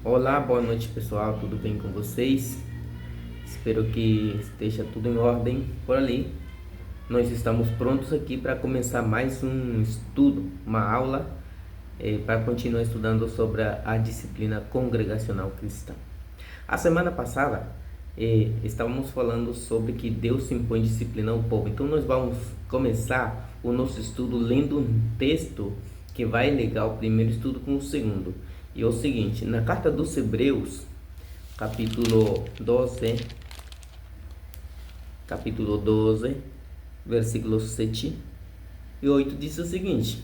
Olá, boa noite pessoal, tudo bem com vocês? Espero que esteja tudo em ordem por ali. Nós estamos prontos aqui para começar mais um estudo, uma aula, para continuar estudando sobre a disciplina congregacional cristã. A semana passada estávamos falando sobre que Deus impõe disciplina ao povo. Então nós vamos começar o nosso estudo lendo um texto que vai ligar o primeiro estudo com o segundo. E é o seguinte, na carta dos Hebreus, capítulo 12, versículos 7 e 8 diz o seguinte: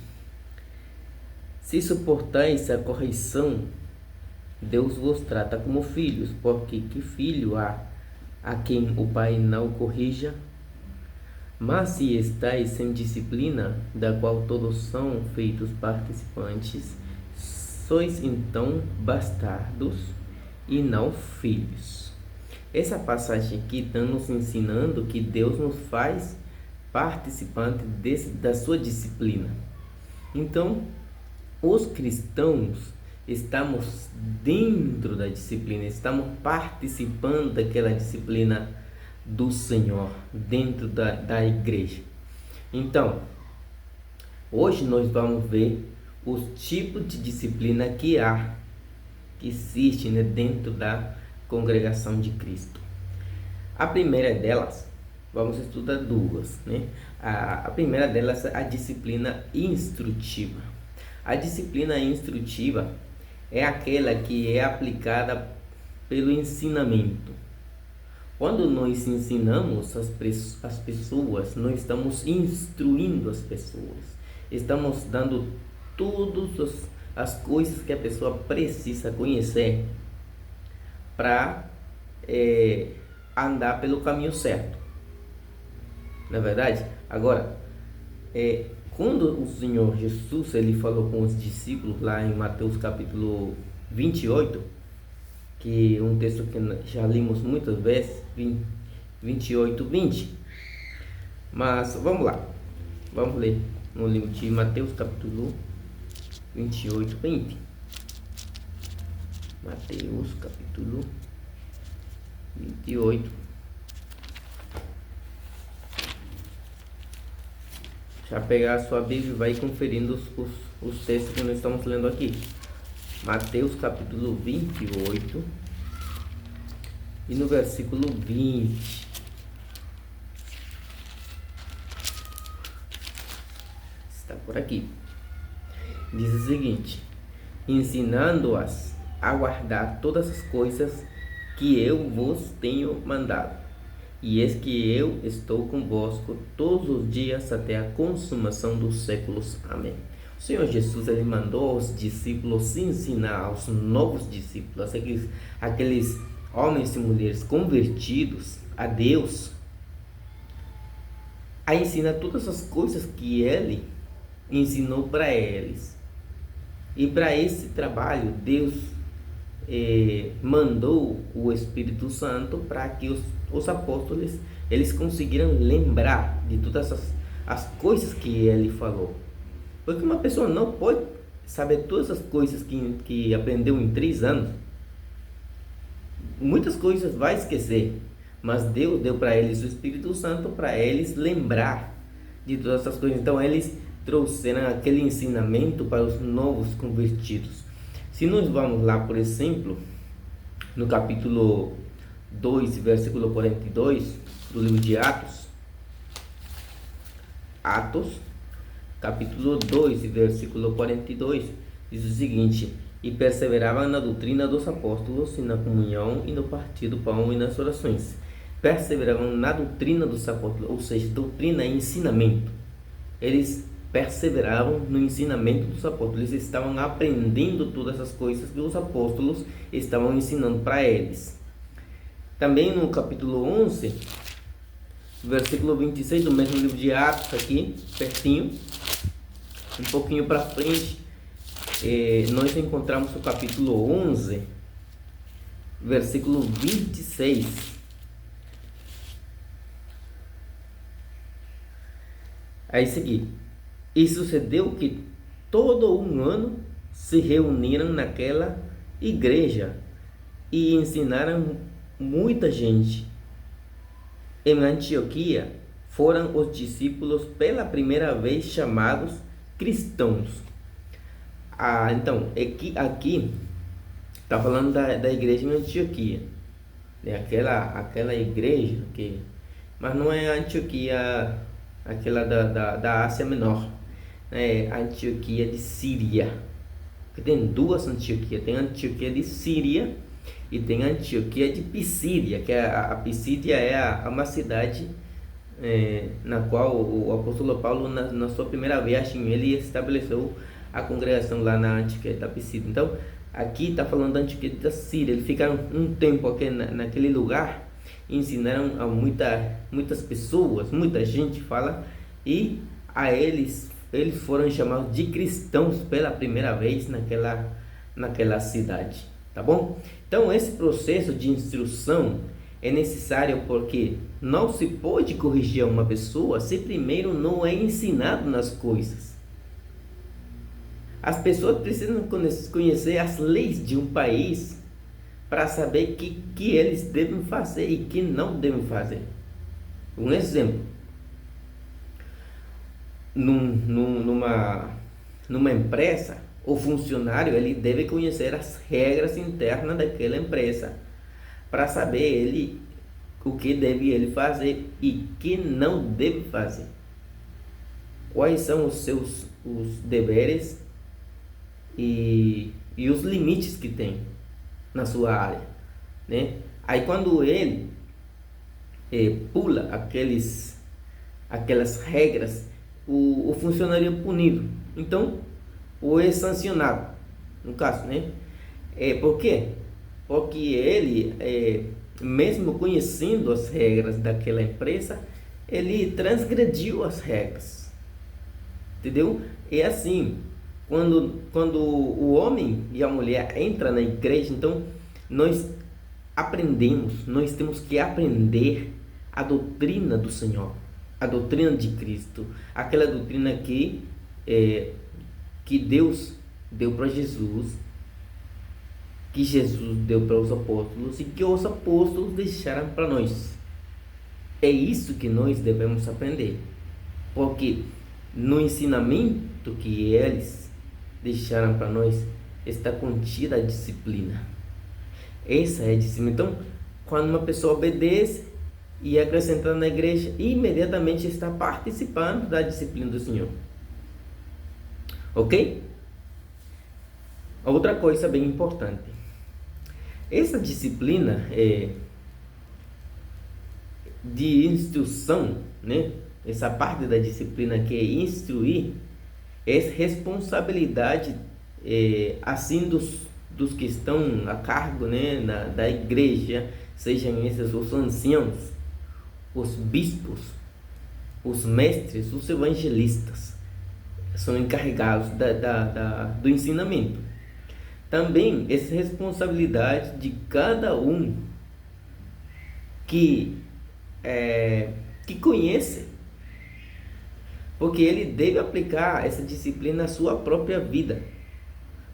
se suportais a correção, Deus vos trata como filhos, porque que filho há a quem o pai não corrija? Mas se estáis sem disciplina, da qual todos são feitos participantes, sois então bastardos e não filhos. Essa passagem aqui está nos ensinando que Deus nos faz participante da sua disciplina. Então, os cristãos estamos dentro da disciplina, estamos participando daquela disciplina do Senhor dentro da igreja. Então, hoje nós vamos ver os tipos de disciplina que existe, né, dentro da congregação de Cristo. A primeira delas, vamos estudar duas, né? A primeira delas é a disciplina instrutiva. A disciplina instrutiva é aquela que é aplicada pelo ensinamento. Quando nós ensinamos as pessoas, nós estamos instruindo as pessoas. Estamos dando todas as coisas que a pessoa precisa conhecer para andar pelo caminho certo. Na verdade, agora, quando o Senhor Jesus ele falou com os discípulos lá em Mateus capítulo 28, que é um texto que já limos muitas vezes, 28, 20. Mas vamos lá, vamos ler no livro de Mateus capítulo 28, 20. Mateus capítulo 28. Já pegar a sua Bíblia e vai conferindo os textos que nós estamos lendo aqui. Mateus capítulo 28 e no versículo 20. Está por aqui. Diz o seguinte: ensinando-as a guardar todas as coisas que eu vos tenho mandado. E eis que eu estou convosco todos os dias até a consumação dos séculos. Amém. O Senhor Jesus ele mandou aos discípulos ensinar aos novos discípulos, aqueles homens e mulheres convertidos a Deus, a ensinar todas as coisas que ele ensinou para eles. E para esse trabalho, Deus mandou o Espírito Santo para que os apóstolos eles conseguiram lembrar de todas as coisas que ele falou. Porque uma pessoa não pode saber todas as coisas que aprendeu em 3 anos. Muitas coisas vai esquecer, mas Deus deu para eles o Espírito Santo para eles lembrar de todas essas coisas. Então eles trouxeram aquele ensinamento para os novos convertidos. Se nós vamos lá, por exemplo, no capítulo 2, versículo 42 do livro de Atos, capítulo 2, versículo 42, diz o seguinte: e perseveravam na doutrina dos apóstolos, e na comunhão, e no partir do pão, e nas orações. Perseveravam na doutrina dos apóstolos, ou seja, doutrina é ensinamento. Eles perseveravam no ensinamento dos apóstolos. Eles estavam aprendendo todas as coisas que os apóstolos estavam ensinando para eles. Também no capítulo 11, versículo 26 do mesmo livro de Atos, aqui pertinho, um pouquinho para frente, nós encontramos o capítulo 11, versículo 26. Aí seguir. E sucedeu que todo um ano se reuniram naquela igreja e ensinaram muita gente. Em Antioquia foram os discípulos pela primeira vez chamados cristãos. Então, aqui está falando da igreja em Antioquia. É aquela igreja que... Mas não é a Antioquia, aquela da Ásia Menor. É a Antioquia de Síria. Tem duas Antioquias. Tem a Antioquia de Síria e tem a Antioquia de Pisídia, que a Pisídia é uma cidade na qual o apóstolo Paulo, na sua primeira viagem, ele estabeleceu a congregação lá na Antioquia da Pisídia. Então, aqui está falando da Antioquia da Síria. Eles ficaram um tempo aqui naquele lugar, ensinaram a muitas pessoas, muita gente fala, e a eles foram chamados de cristãos pela primeira vez naquela cidade, tá bom? Então, esse processo de instrução é necessário porque não se pode corrigir uma pessoa se primeiro não é ensinado nas coisas. As pessoas precisam conhecer as leis de um país para saber que eles devem fazer e que não devem fazer. Um exemplo: numa empresa, o funcionário ele deve conhecer as regras internas daquela empresa para saber o que deve ele fazer e que não deve fazer. Quais são os deveres e os limites que tem na sua área, né? Aí quando ele pula aquelas regras, o funcionário é punido, então, ou é sancionado, no caso, né? Por quê? Porque ele, mesmo conhecendo as regras daquela empresa, ele transgrediu as regras, entendeu? É assim, quando o homem e a mulher entram na igreja, então nós temos que aprender a doutrina do Senhor, a doutrina de Cristo, aquela doutrina que Deus deu para Jesus, que Jesus deu para os apóstolos e que os apóstolos deixaram para nós. É isso que nós devemos aprender, porque no ensinamento que eles deixaram para nós está contida a disciplina. Essa é a disciplina. Então, quando uma pessoa obedece e é acrescentada na igreja, imediatamente está participando da disciplina do Senhor. Ok? Outra coisa bem importante: essa disciplina de instrução, né? Essa parte da disciplina que é instruir, é responsabilidade assim dos que estão a cargo, né, da igreja, sejam esses os anciãos, os bispos, os mestres, os evangelistas, são encarregados do ensinamento. Também é responsabilidade de cada um que conhece, porque ele deve aplicar essa disciplina na sua própria vida,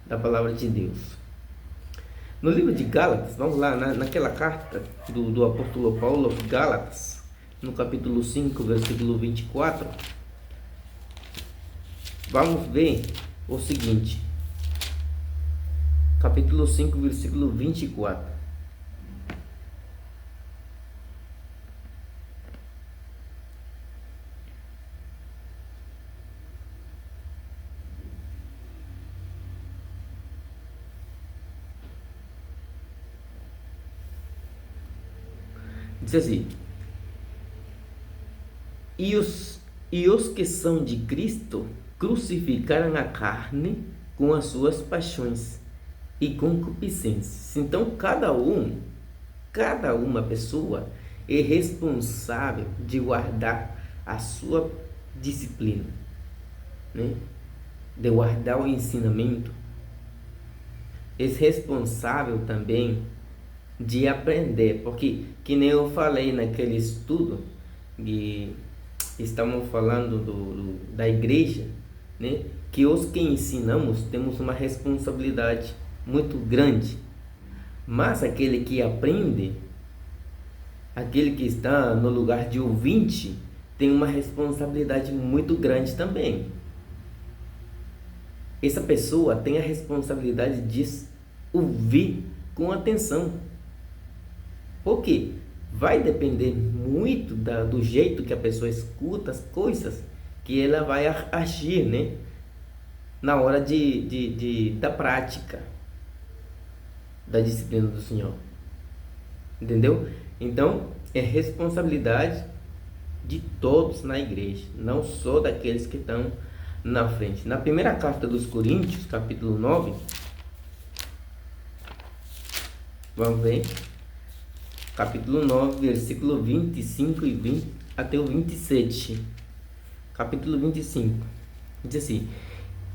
da palavra de Deus. No livro de Gálatas, vamos lá, naquela carta do apóstolo Paulo aos Gálatas, no capítulo 5, versículo 24, vamos ver o seguinte, capítulo 5, versículo 24. Diz assim: e os que são de Cristo crucificaram a carne com as suas paixões e concupiscências. Então cada uma pessoa é responsável de guardar a sua disciplina, né? De guardar o ensinamento. É responsável também de aprender, porque que nem eu falei naquele estudo que estamos falando da igreja, né? Que os que ensinamos temos uma responsabilidade muito grande. Mas aquele que aprende, aquele que está no lugar de ouvinte, tem uma responsabilidade muito grande também. Essa pessoa tem a responsabilidade de ouvir com atenção. Por quê? Vai depender muito do jeito que a pessoa escuta as coisas, que ela vai agir, né? Na hora da prática da disciplina do Senhor. Entendeu? Então, é responsabilidade de todos na igreja, não só daqueles que estão na frente. Na primeira carta dos Coríntios, capítulo 9, vamos ver, capítulo 9, versículo 25 e 20 até o 27. Capítulo 25 diz assim: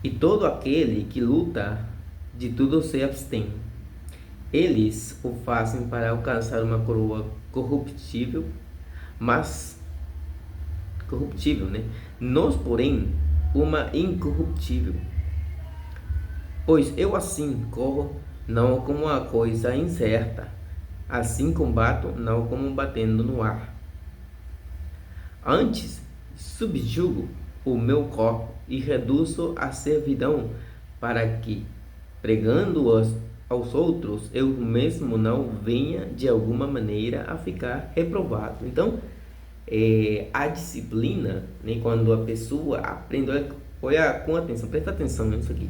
e todo aquele que luta, de tudo se abstém. Eles o fazem para alcançar uma coroa corruptível, né? Nós, porém, uma incorruptível. Pois eu assim corro, não como uma coisa incerta, assim combato, não como batendo no ar. Antes, subjugo o meu corpo e reduzo a servidão, para que, pregando aos outros, eu mesmo não venha de alguma maneira a ficar reprovado. Então, a disciplina, né, quando a pessoa aprende, olha com atenção, presta atenção nisso aqui.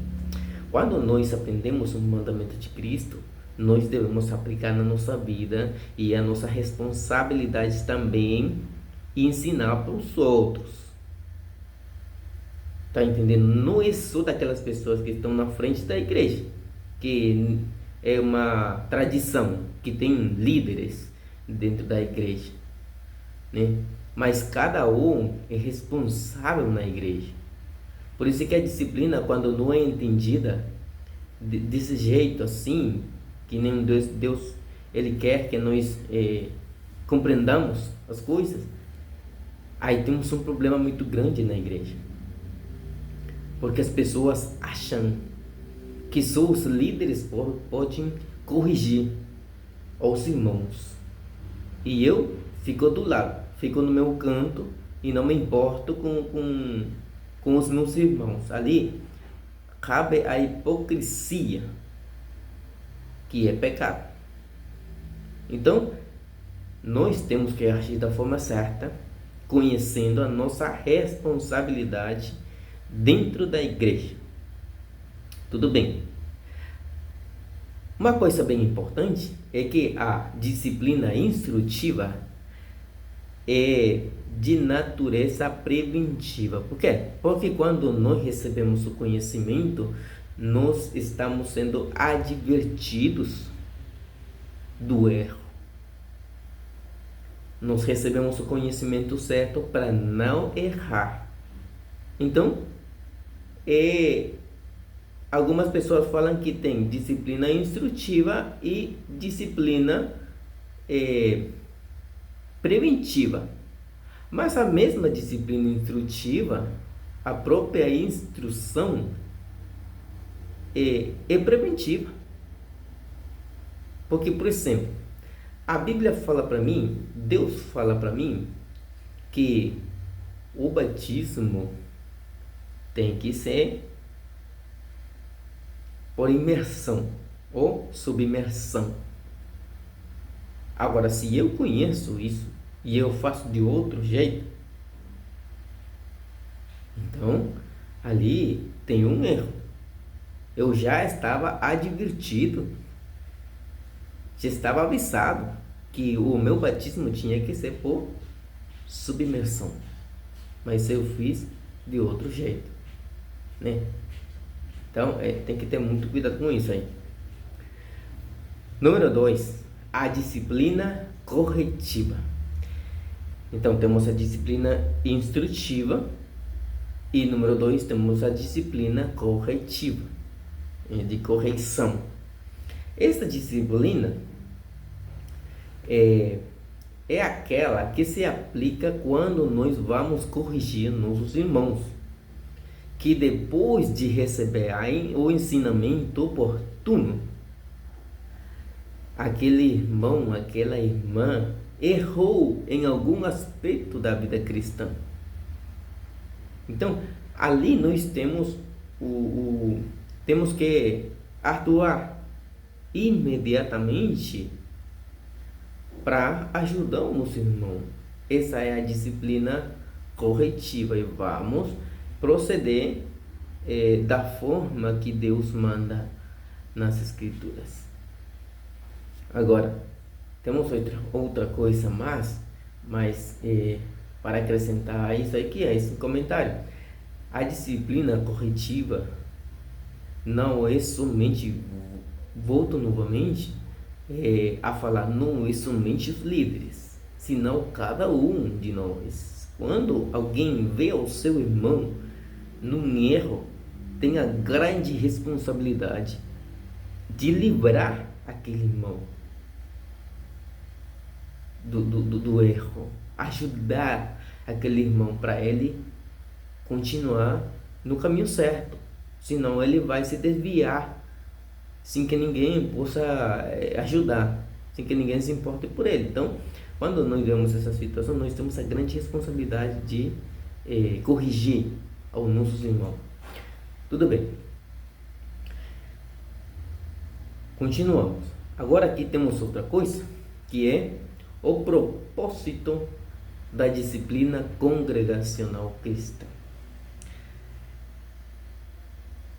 Quando nós aprendemos o mandamento de Cristo, nós devemos aplicar na nossa vida, e a nossa responsabilidade também ensinar para os outros. Tá entendendo? Não é só daquelas pessoas que estão na frente da igreja, que é uma tradição, que tem líderes dentro da igreja, né? Mas cada um é responsável na igreja. Por isso que a disciplina, quando não é entendida desse jeito assim, que nem Deus ele quer que nós compreendamos as coisas, aí temos um problema muito grande na igreja. Porque as pessoas acham que só os líderes podem corrigir os irmãos. E eu fico do lado, fico no meu canto e não me importo com os meus irmãos. Ali cabe a hipocrisia, que é pecado. Então, nós temos que agir da forma certa, conhecendo a nossa responsabilidade dentro da igreja. Tudo bem. Uma coisa bem importante é que a disciplina instrutiva é de natureza preventiva. Por quê? Porque quando nós recebemos o conhecimento, nós estamos sendo advertidos do erro. Nós recebemos o conhecimento certo para não errar. Então, algumas pessoas falam que tem disciplina instrutiva e disciplina preventiva. Mas a mesma disciplina instrutiva, a própria instrução é preventiva. Porque, por exemplo, a Bíblia fala para mim, Deus fala para mim, que o batismo tem que ser por imersão ou submersão. Agora, se eu conheço isso e eu faço de outro jeito, então ali tem um erro. Eu já estava advertido, já estava avisado que o meu batismo tinha que ser por submersão, mas eu fiz de outro jeito, né? Então, tem que ter muito cuidado com isso aí. Número 2, a disciplina corretiva. Então, temos a disciplina instrutiva e número 2, temos a disciplina corretiva, de correção. Essa disciplina é aquela que se aplica quando nós vamos corrigir nossos irmãos, que depois de receber o ensinamento oportuno oportuno, aquele irmão, aquela irmã errou em algum aspecto da vida cristã. Então, ali nós temos temos que atuar imediatamente para ajudar o nosso irmão. Essa é a disciplina corretiva e vamos proceder da forma que Deus manda nas Escrituras. Agora, temos outra coisa mas para acrescentar isso aqui, é esse comentário. A disciplina corretiva não é somente, volto novamente a falar, não é somente os líderes, senão cada um de nós. Quando alguém vê o seu irmão num erro, tem a grande responsabilidade de livrar aquele irmão do erro, ajudar aquele irmão para ele continuar no caminho certo, senão ele vai se desviar sem que ninguém possa ajudar, sem que ninguém se importe por ele. Então, quando nós vemos essa situação, nós temos a grande responsabilidade de corrigir aos nossos irmãos. Tudo bem, continuamos. Agora aqui temos outra coisa, que é o propósito da disciplina congregacional cristã.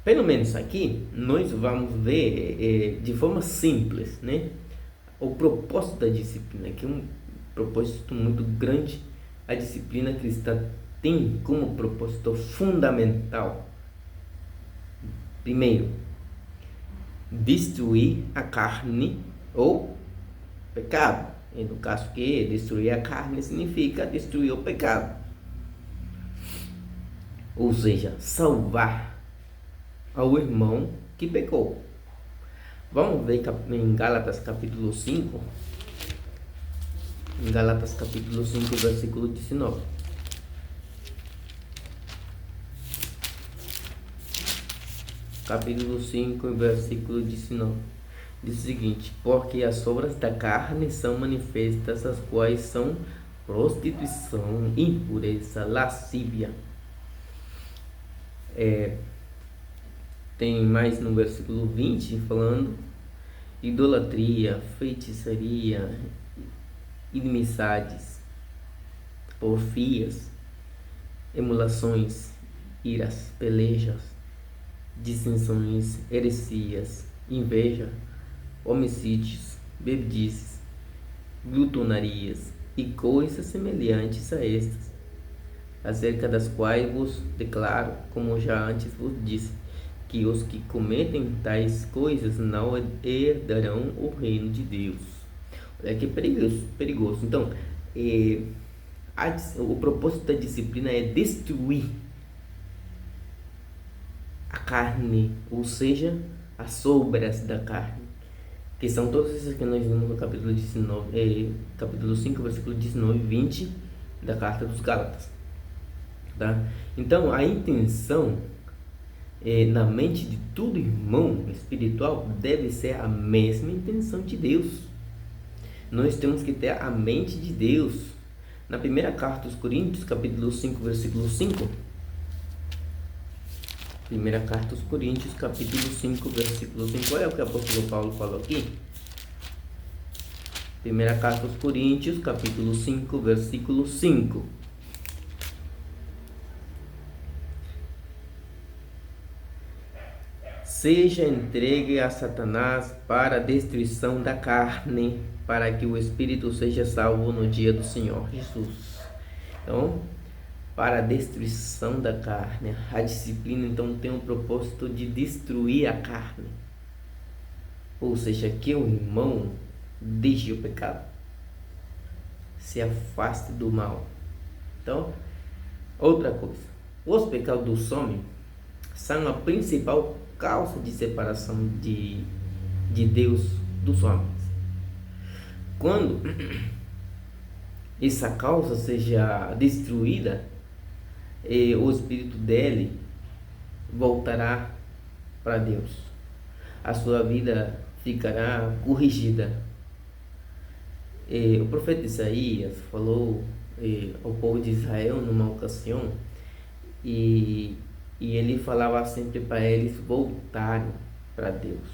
Pelo menos aqui nós vamos ver de forma simples, né, o propósito da disciplina, que é um propósito muito grande. A disciplina cristã tem como propósito fundamental, primeiro, destruir a carne ou pecado. E no caso que destruir a carne significa destruir o pecado, ou seja, salvar ao irmão que pecou. Vamos ver em Gálatas capítulo 5, em Gálatas capítulo 5, versículo 19. Capítulo 5, versículo 19. Diz o seguinte: porque as obras da carne são manifestas, as quais são prostituição, impureza, lascívia. Tem mais no versículo 20 falando idolatria, feitiçaria, inimizades, porfias, emulações, iras, pelejas, dissensões, heresias, inveja, homicídios, bebedices, glutonarias e coisas semelhantes a estas, acerca das quais vos declaro, como já antes vos disse, que os que cometem tais coisas não herdarão o reino de Deus. Olha que perigoso. Então, o propósito da disciplina é destruir a carne, ou seja, as obras da carne, que são todas essas que nós vimos no capítulo 19, capítulo 5, versículo 19 e 20 da carta dos Gálatas, tá? Então, a intenção na mente de todo irmão espiritual deve ser a mesma intenção de Deus. Nós temos que ter a mente de Deus. Na primeira carta aos Coríntios, capítulo 5, versículo 5. Primeira carta aos Coríntios, capítulo 5, versículo 5. Olha o que o apóstolo Paulo falou aqui. Primeira carta aos Coríntios, capítulo 5, versículo 5. Seja entregue a Satanás para a destruição da carne, para que o espírito seja salvo no dia do Senhor Jesus. Então, para a destruição da carne, a disciplina então tem o propósito de destruir a carne, ou seja, que o irmão deixe o pecado, se afaste do mal. Então, outra coisa, os pecados do homem são a principal causa de separação de Deus dos homens. Quando essa causa seja destruída, o espírito dele voltará para Deus. a sua vida ficará corrigida. O profeta Isaías falou ao povo de Israel numa ocasião, e ele falava sempre para eles voltarem para Deus.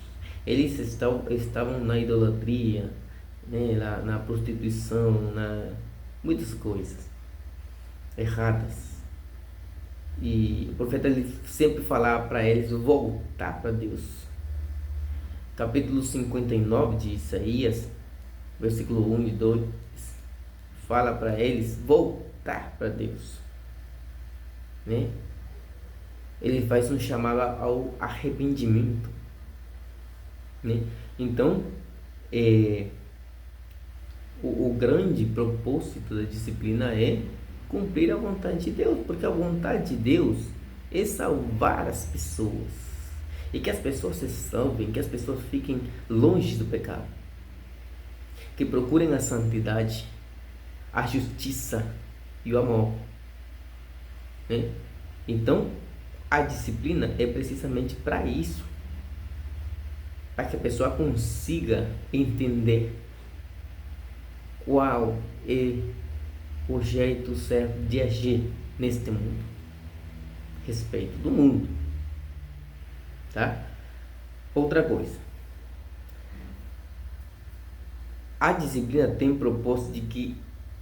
Eles estavam na idolatria, né, na prostituição, muitas coisas erradas. E o profeta ele sempre falava para eles voltar para Deus. Capítulo 59 de Isaías, versículo 1 e 2, fala para eles voltar para Deus, né? Ele faz um chamado ao arrependimento, né? Então, o grande propósito da disciplina é cumprir a vontade de Deus, porque a vontade de Deus é salvar as pessoas, e que as pessoas se salvem, que as pessoas fiquem longe do pecado, que procurem a santidade, a justiça e o amor, né? Então, a disciplina é precisamente para isso, para que a pessoa consiga entender qual é o jeito certo de agir neste mundo, respeito do mundo, tá? Outra coisa, a disciplina tem o propósito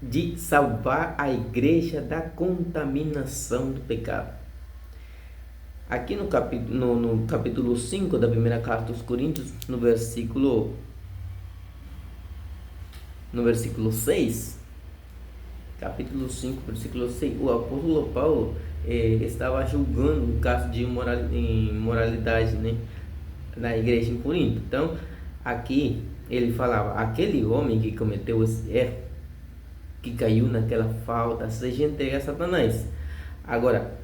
de salvar a igreja da contaminação do pecado. Aqui no capítulo 5 da primeira carta aos Coríntios, no versículo 6, capítulo 5, versículo 6, o apóstolo Paulo estava julgando um caso de imoralidade, né, na igreja em Corinto. Então, aqui ele falava, aquele homem que cometeu esse erro, que caiu naquela falta, seja entregue a Satanás. Agora,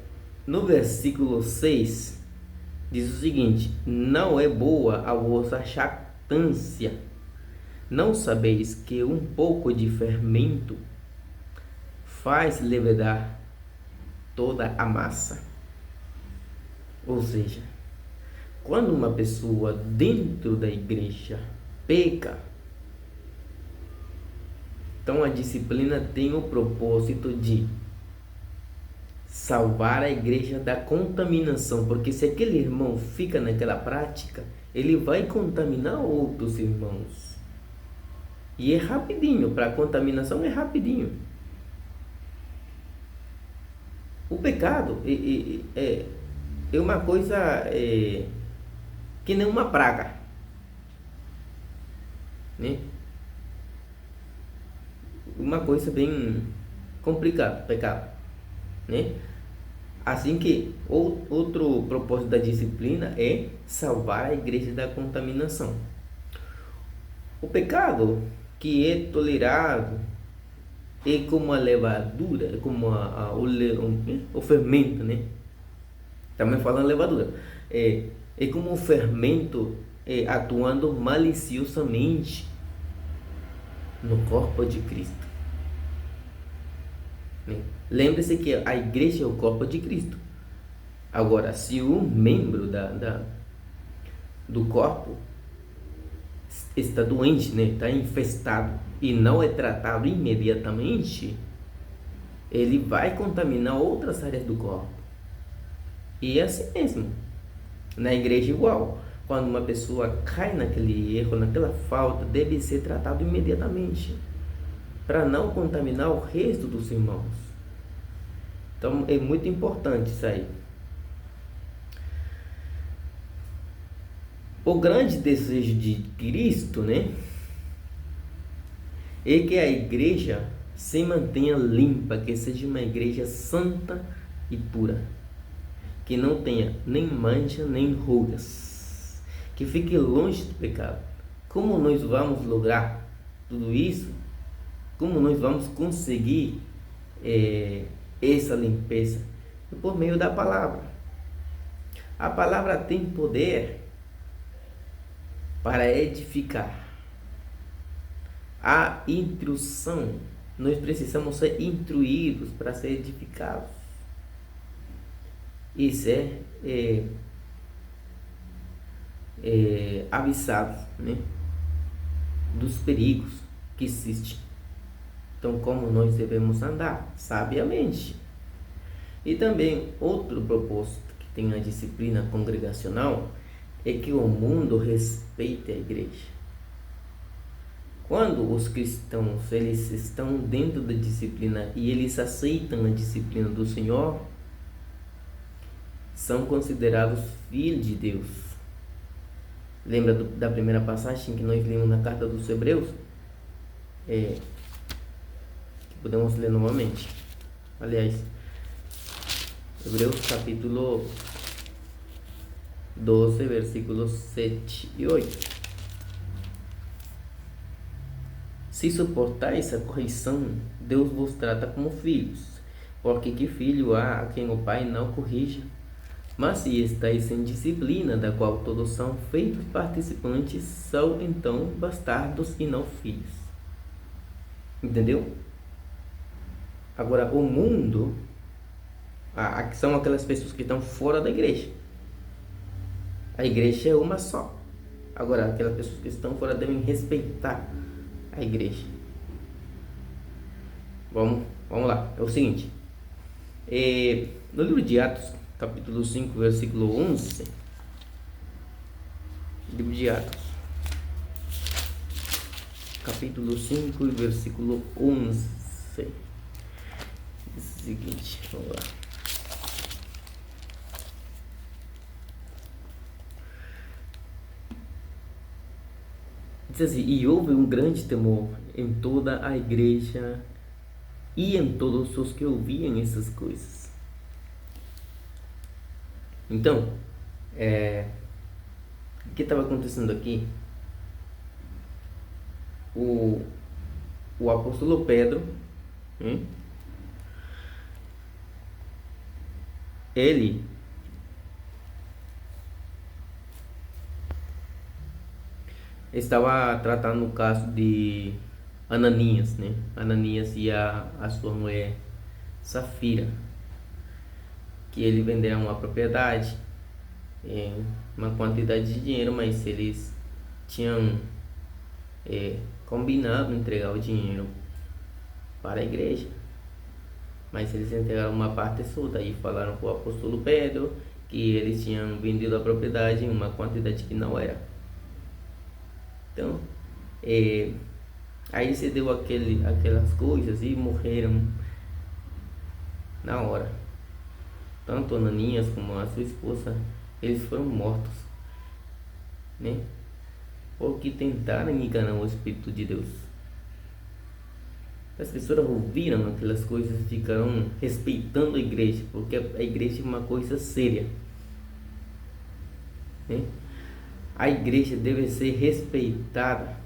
no versículo 6, diz o seguinte: não é boa a vossa jactância. Não sabeis que um pouco de fermento faz levedar toda a massa? Ou seja, quando uma pessoa dentro da igreja peca, então a disciplina tem o propósito de salvar a igreja da contaminação, porque se aquele irmão fica naquela prática, ele vai contaminar outros irmãos. E é rapidinho, para a contaminação é rapidinho. O pecado é uma coisa que nem uma praga, né? Uma coisa bem complicada, pecado, né? Assim que outro propósito da disciplina é salvar a igreja da contaminação. O pecado que é tolerado é como a levadura, é como o fermento, né? Também falando levadura, é como o fermento atuando maliciosamente no corpo de Cristo. Lembre-se que a igreja é o corpo de Cristo. Agora, se um membro do corpo está doente, né, está infestado e não é tratado imediatamente, ele vai contaminar outras áreas do corpo. E é assim mesmo. Na igreja igual. Quando uma pessoa cai naquele erro, naquela falta, deve ser tratado imediatamente, para não contaminar o resto dos irmãos. Então é muito importante isso aí. O grande desejo de Cristo, né, é que a igreja se mantenha limpa, que seja uma igreja santa e pura, que não tenha nem mancha nem rugas, que fique longe do pecado. Como nós vamos lograr tudo isso? Como nós vamos conseguir essa limpeza? Por meio da palavra. A palavra tem poder para edificar. A instrução, nós precisamos ser instruídos para ser edificados. Isso é avisados, né, dos perigos que existem. Então, como nós devemos andar sabiamente. E também outro propósito que tem a disciplina congregacional é que o mundo respeite a igreja. Quando os cristãos eles estão dentro da disciplina e eles aceitam a disciplina do Senhor, são considerados filhos de Deus. Lembra da primeira passagem que nós lemos na carta dos Hebreus? Que podemos ler novamente. Aliás, Hebreus capítulo 12, versículos 7 e 8. Se suportais a correção, Deus vos trata como filhos, porque que filho há a quem o pai não corrija? Mas se estáis em disciplina, da qual todos são feitos participantes, são então bastardos e não filhos. Entendeu? Agora, o mundo, são aquelas pessoas que estão fora da igreja. A igreja é uma só. Agora, aquelas pessoas que estão fora devem respeitar a igreja. Vamos lá. É o seguinte. No livro de Atos, capítulo 5, versículo 11. Livro de Atos, capítulo 5, versículo 11. Diz o seguinte, vamos lá. Diz assim: e houve um grande temor em toda a igreja e em todos os que ouviam essas coisas. Então, o que estava acontecendo aqui? O apóstolo Pedro, ele estava tratando o caso de Ananias, né? Ananias e a sua mulher Safira, que ele venderam uma propriedade em uma quantidade de dinheiro, mas eles tinham combinado entregar o dinheiro para a igreja, mas eles entregaram uma parte só. Daí falaram para o apóstolo Pedro que eles tinham vendido a propriedade em uma quantidade que não era. Então, aí se deu aquelas coisas e morreram na hora. Tanto Ananias como a sua esposa, eles foram mortos, né? Porque tentaram enganar o Espírito de Deus. As pessoas ouviram aquelas coisas e ficaram respeitando a igreja, porque a igreja é uma coisa séria, né? A igreja deve ser respeitada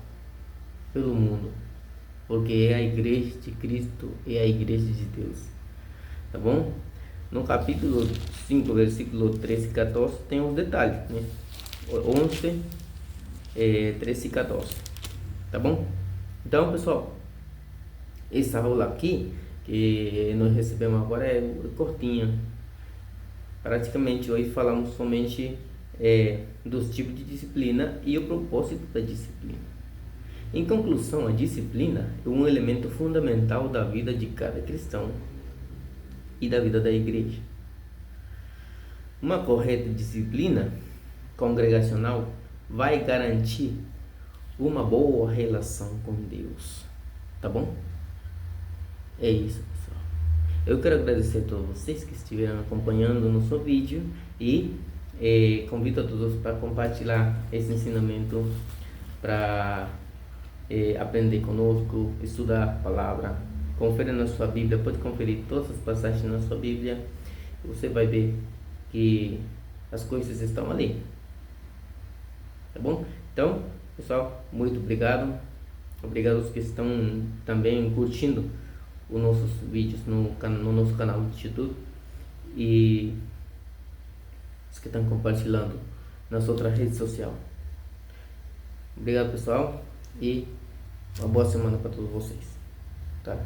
pelo mundo, porque é a igreja de Cristo, é a igreja de Deus, tá bom? No capítulo 5, versículo 13 e 14 tem os detalhes, né? 11, 13 e 14, tá bom? Então, pessoal, essa aula aqui que nós recebemos agora é curtinha. Praticamente hoje falamos somente dos tipos de disciplina e o propósito da disciplina. Em conclusão, a disciplina é um elemento fundamental da vida de cada cristão e da vida da igreja. Uma correta disciplina congregacional vai garantir uma boa relação com Deus, tá bom? É isso, pessoal. Eu quero agradecer a todos vocês que estiveram acompanhando o nosso vídeo e convido a todos para compartilhar esse ensinamento, para aprender conosco, estudar a palavra. Confere na sua Bíblia, pode conferir todas as passagens na sua Bíblia. Você vai ver que as coisas estão ali, tá bom? Então, pessoal, muito obrigado. Obrigado aos que estão também curtindo os nossos vídeos no nosso canal do Instituto e os que estão compartilhando nas outras redes sociais. Obrigado, pessoal, e uma boa semana para todos vocês, tá?